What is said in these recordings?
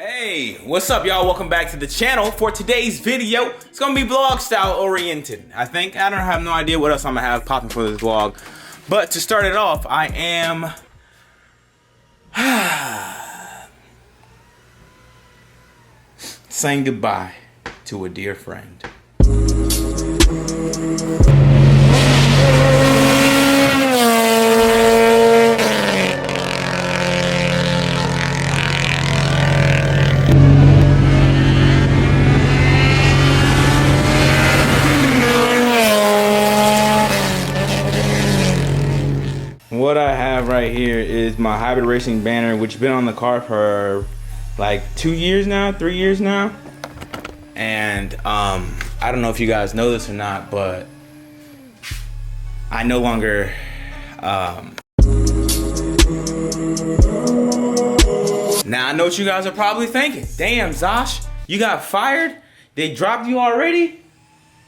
Hey, what's up y'all? Welcome back to the channel. For today's video, it's gonna be vlog style oriented. I don't have no idea what else I'm gonna have popping for this vlog. But to start it off, I am saying goodbye to a dear friend. What I have right here is my hybrid racing banner, which has been on the car for like 2 years now, 3 years now. And I don't know if you guys know this or not, but I no longer now I know what you guys are probably thinking. Damn, Zosh, you got fired? They dropped you already?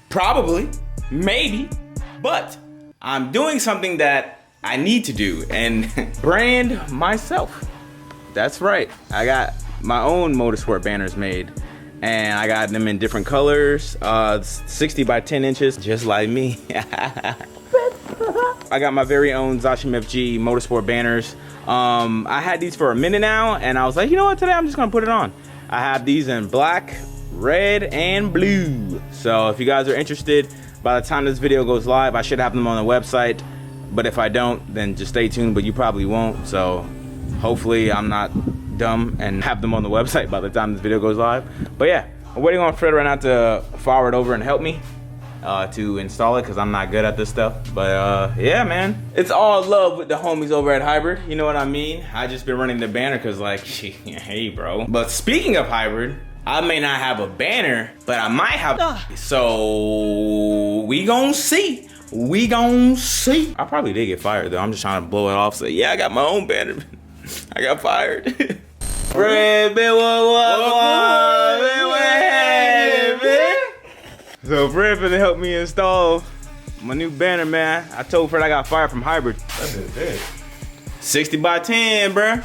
Probably, maybe, but I'm doing something that I need to do and brand myself. That's right. I got my own motorsport banners made and I got them in different colors, 60 by 10 inches, just like me. I got my very own Zosh MFG motorsport banners. I had these for a minute now and I was like, you know what, today I'm just gonna put it on. I have these in black, red, and blue. So if you guys are interested, by the time this video goes live, I should have them on the website. But if I don't, then just stay tuned, but you probably won't. So hopefully I'm not dumb and have them on the website by the time this video goes live. But yeah, I'm waiting on Fred right now to forward over and help me to install it because I'm not good at this stuff. But yeah, man, it's all love with the homies over at Hybrid. You know what I mean? I just been running the banner because like, hey bro. But speaking of Hybrid, I may not have a banner, but I might have. So we gon' see. We gon' see. I probably did get fired though. I'm just trying to blow it off. Say, yeah, I got my own banner. I got fired. Fred, so Fred finna help me install my new banner, man. I told Fred I got fired from Hybrid. That's it. 60 by 10, bruh.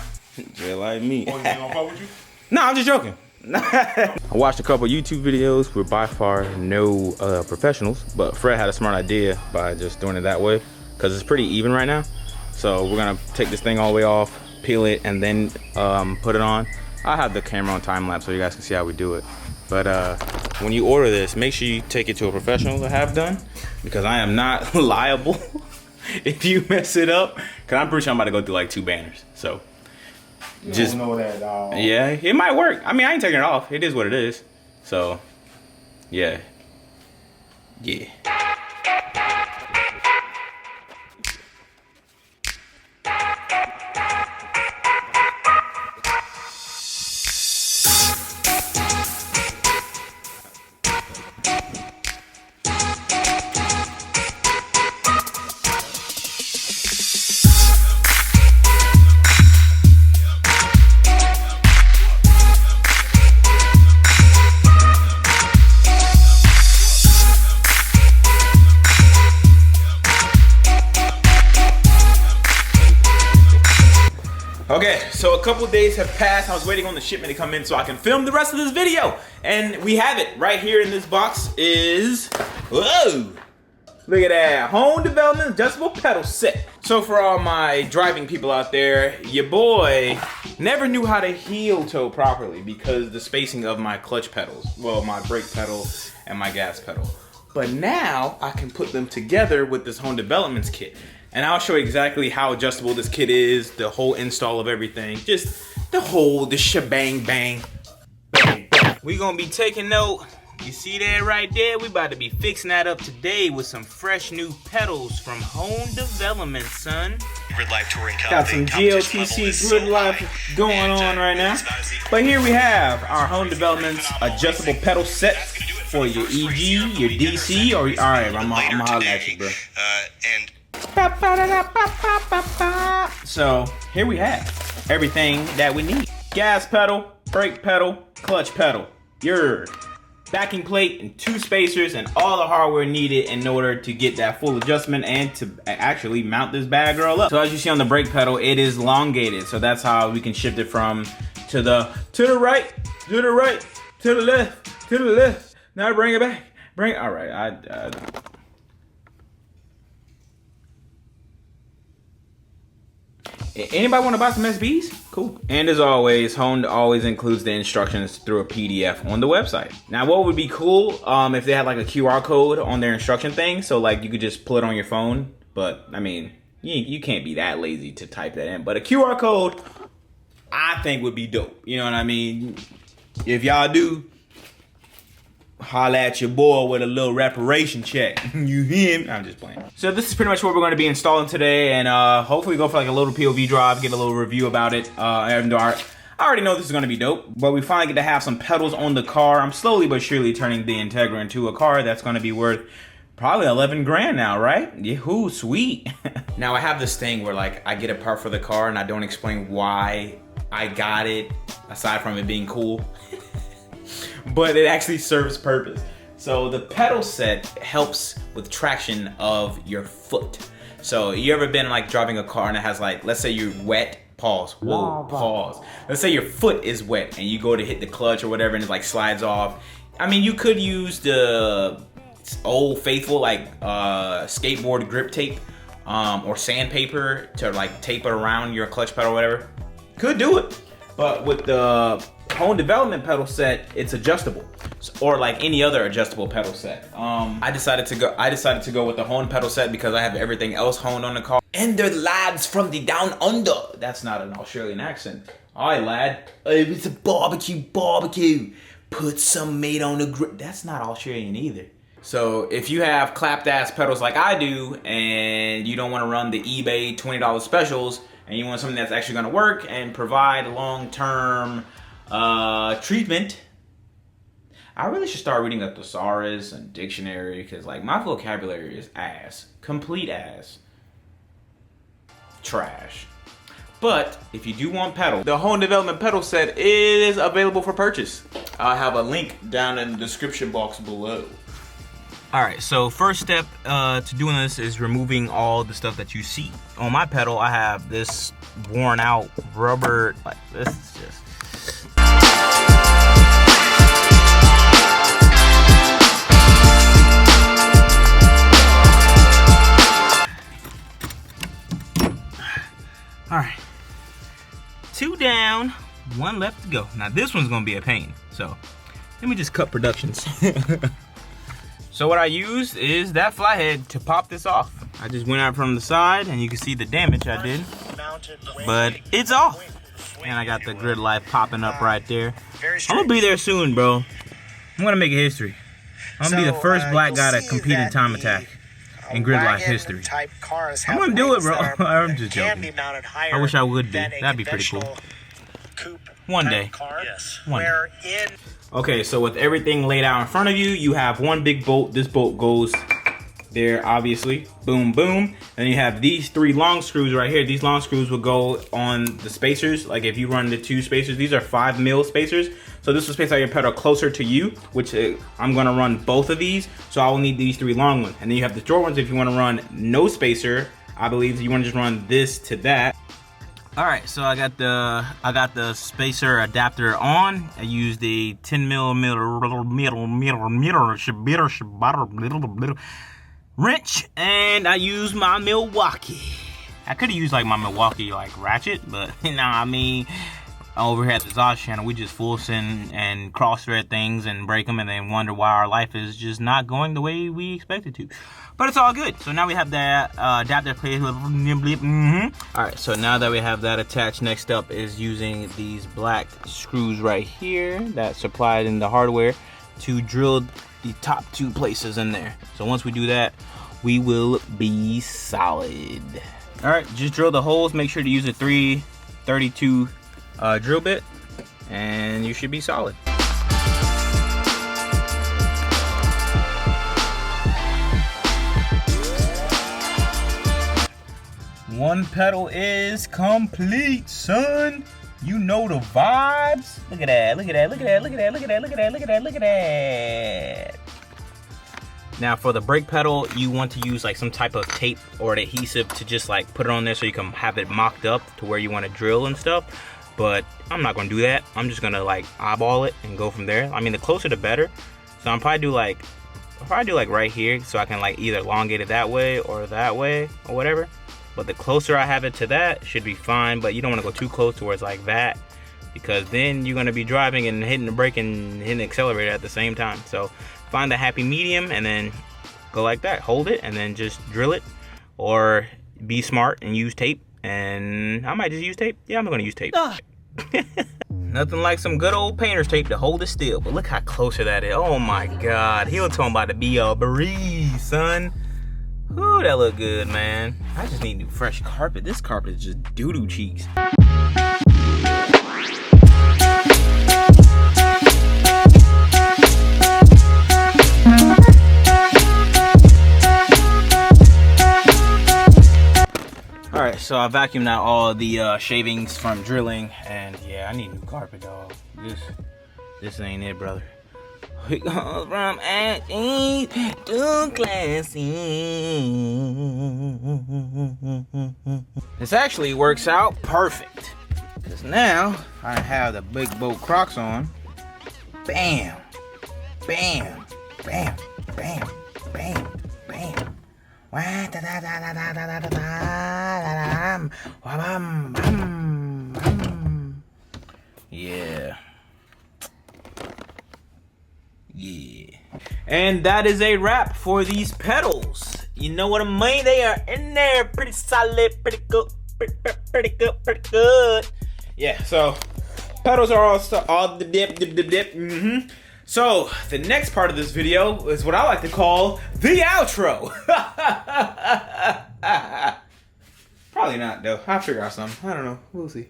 Just like me. Oh, you gonna fuck with you? No, I'm just joking. I watched a couple YouTube videos. We're by far no professionals, but Fred had a smart idea by just doing it that way because it's pretty even right now. So we're gonna take this thing all the way off, peel it, and then put it on. I have the camera on time lapse so you guys can see how we do it. But when you order this, make sure you take it to a professional to have done because I am not liable if you mess it up. Cause I'm pretty sure I'm about to go through like 2 banners. So. You just don't know that, dog. Yeah, it might work. I mean, I ain't taking it off. It is what it is. So, yeah. Yeah. Okay, so a couple days have passed. I was waiting on the shipment to come in so I can film the rest of this video. And we have it right here in this box is, whoa! Look at that, home development adjustable pedal set. So for all my driving people out there, your boy never knew how to heel toe properly because the spacing of my clutch pedals. Well, my brake pedal and my gas pedal. But now I can put them together with this home developments kit. And I'll show you exactly how adjustable this kit is, the whole install of everything, just the shebang bang. Bang, bang. We gonna be taking note. You see that right there? We about to be fixing that up today with some fresh new pedals from Home Development, son. Grid Life Touring Cup. Got some GLTC Grid Life going on right now. But here we have our Home Development's adjustable pedal set for your EG, your DC, or alright, I'm gonna holler at you, bro. So here we have everything that we need. Gas pedal, brake pedal, clutch pedal. backing plate and 2 spacers and all the hardware needed in order to get that full adjustment and to actually mount this bad girl up. So as you see on the brake pedal, it is elongated. So that's how we can shift it from to the right, to the right, to the left, to the left. Now bring it back. All right, anybody want to buy some SBs? Cool. And as always, Honda always includes the instructions through a PDF on the website. Now, what would be cool if they had like a QR code on their instruction thing, so like you could just pull it on your phone. But I mean, you can't be that lazy to type that in. But a QR code, I think would be dope. You know what I mean? If y'all do, holla at your boy with a little reparation check. You hear me? I'm just playing. So this is pretty much what we're going to be installing today, and hopefully go for like a little POV drive, get a little review about it. Even though I already know this is going to be dope, but we finally get to have some pedals on the car. I'm slowly but surely turning the Integra into a car that's going to be worth probably 11 grand now, right? Yahoo, sweet. Now I have this thing where like I get a part for the car and I don't explain why I got it, aside from it being cool. But it actually serves purpose. So the pedal set helps with traction of your foot. So you ever been like driving a car and it has like, let's say you're wet, pause, whoa, pause. Let's say your foot is wet and you go to hit the clutch or whatever and it like slides off. I mean, you could use the old faithful like skateboard grip tape or sandpaper to like tape it around your clutch pedal or whatever. Could do it. But with the home development pedal set, it's adjustable, or like any other adjustable pedal set. I decided to go with the honed pedal set because I have everything else honed on the car. And they're lads from the down under. That's not an Australian accent. All right, lad. It's a barbecue. Put some meat on the grill. That's not Australian either. So if you have clapped ass pedals like I do, and you don't want to run the eBay $20 specials, and you want something that's actually going to work and provide long-term treatment, I really should start reading a thesaurus and dictionary, because like my vocabulary is ass, complete ass, trash. But if you do want pedal, the home development pedal set is available for purchase. I'll have a link down in the description box below. Alright, so first step to doing this is removing all the stuff that you see. On my pedal, I have this worn out rubber, like this is just... Alright, 2 down, 1 left to go. Now this one's gonna be a pain, so let me just cut productions. So what I used is that flathead to pop this off. I just went out from the side and you can see the damage I did, but it's off. And I got the grid light popping up right there. I'm gonna be there soon, bro. I'm gonna make a history. I'm gonna be the first black guy to compete in Time Attack in grid life history. I'm gonna do it, bro. I'm just joking. I wish I would be. That'd be pretty cool. One day. One day. Okay, so with everything laid out in front of you, you have one big bolt. This bolt goes there, obviously. Boom, boom. And you have these 3 long screws right here. These long screws will go on the spacers. Like if you run the 2 spacers, these are 5mm spacers. So this will space out your pedal closer to you, which I'm gonna run both of these. So I will need these 3 long ones. And then you have the short ones if you wanna run no spacer. I believe you wanna just run this to that. All right, so I got the spacer adapter on. I used the 10mm wrench, and I used my Milwaukee. I could have used like my Milwaukee like ratchet, but nah, I mean, over here at the Zosh channel, we just full send and cross thread things and break them, and then wonder why our life is just not going the way we expect it to. But it's all good. So now we have that adapter plate. Alright, so now that we have that attached, next up is using these black screws right here that's supplied in the hardware to drill the top 2 places in there. So once we do that, we will be solid. Alright, just drill the holes. Make sure to use a 332 drill bit, and you should be solid. One pedal is complete, son. You know the vibes. Look at that, look at that, look at that, look at that, look at that, look at that, look at that, look at that. Now for the brake pedal, you want to use like some type of tape or adhesive to just like put it on there so you can have it mocked up to where you want to drill and stuff. But I'm not gonna do that. I'm just gonna like eyeball it and go from there. I mean, the closer the better. So I'll probably do like right here so I can like either elongate it that way or whatever. But the closer I have it to that should be fine, but you don't want to go too close towards like that, because then you're going to be driving and hitting the brake and hitting the accelerator at the same time. So find the happy medium and then go like that. Hold it and then just drill it, or be smart and use tape. And I might just use tape. Yeah, I'm going to use tape. Nothing like some good old painter's tape to hold it still. But look how closer that is. Oh my God. He was talking about to be a breeze, son. Ooh, that look good, man. I just need new fresh carpet. This carpet is just doo-doo cheeks. Alright, so I vacuumed out all the shavings from drilling, and yeah, I need new carpet, dog. This ain't it, brother. We go from acting to classy. This actually works out perfect, because now I have the big boat Crocs on. Bam, bam, bam, bam, bam, bam. Yeah. Yeah. And that is a wrap for these pedals. You know what I mean? They are in there, pretty solid, pretty good, pretty good. Yeah, so pedals are all the dip. So the next part of this video is what I like to call the outro. Probably not though. I'll figure out something. I don't know. We'll see.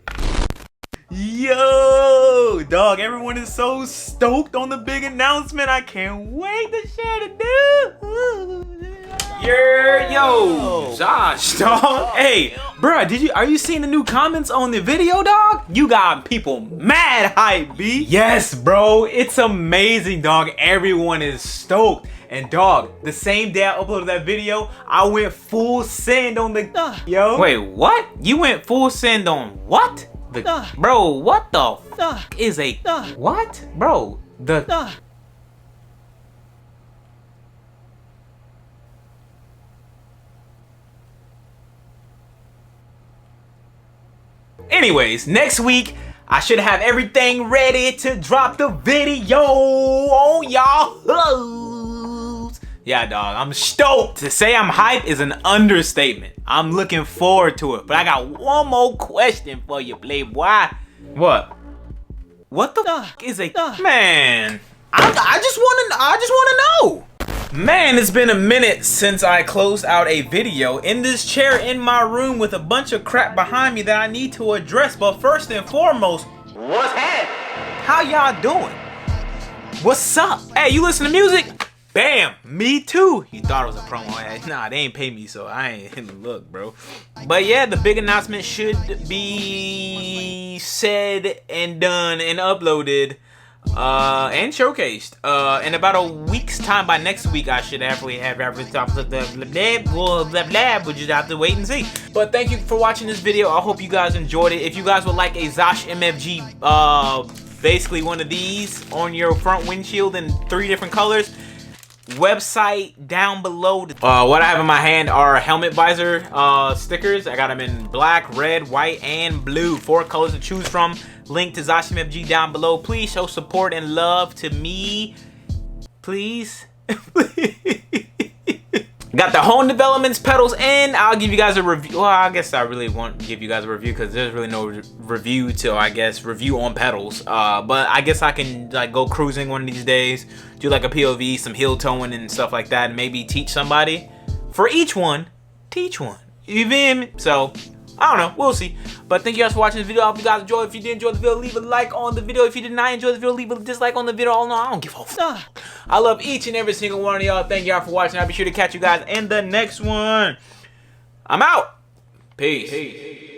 Yo, dog, everyone is so stoked on the big announcement. I can't wait to share the news. Yo, Zosh, dog. Hey, bruh, are you seeing the new comments on the video, dog? You got people mad hype, B. Yes, bro, it's amazing, dog. Everyone is stoked. And dog, the same day I uploaded that video, I went full send on the yo. Wait, what? You went full send on what? Bro, what the fuck is a what? Bro, Anyways, next week I should have everything ready to drop the video on y'all. Yeah, dog, I'm stoked. To say I'm hyped is an understatement. I'm looking forward to it. But I got one more question for you, Playboy. What? What the fuck is a man? I just wanna know. Man, it's been a minute since I closed out a video in this chair in my room with a bunch of crap behind me that I need to address. But first and foremost, what's happening? How y'all doing? What's up? Hey, you listen to music? Bam! Me too! You thought it was a promo. Nah, they ain't pay me, so I ain't hitting the look, bro. But yeah, the big announcement should be said and done and uploaded and showcased in about a week's time. By next week, I should actually have everything. We'll just have to wait and see. But thank you for watching this video. I hope you guys enjoyed it. If you guys would like a Zosh MFG, basically one of these on your front windshield in 3 different colors, website down below. What I have in my hand are helmet visor stickers. I got them in black, red, white, and blue. 4 colors to choose from. Link to Zosh MFG down below. Please show support and love to me, please. Got the home developments pedals in. I'll give you guys a review. Well, I guess I really won't give you guys a review because there's really no review till I guess review on pedals. But I guess I can like go cruising one of these days, do like a POV, some heel towing and stuff like that, and maybe teach somebody. For each one, teach one. You feel me? So I don't know, we'll see. But thank you guys for watching this video. I hope you guys enjoyed. If you did enjoy the video, leave a like on the video. If you did not enjoy the video, leave a dislike on the video. Oh no, I don't give a fuck. I love each and every single one of y'all. Thank y'all for watching. I'll be sure to catch you guys in the next one. I'm out. Peace.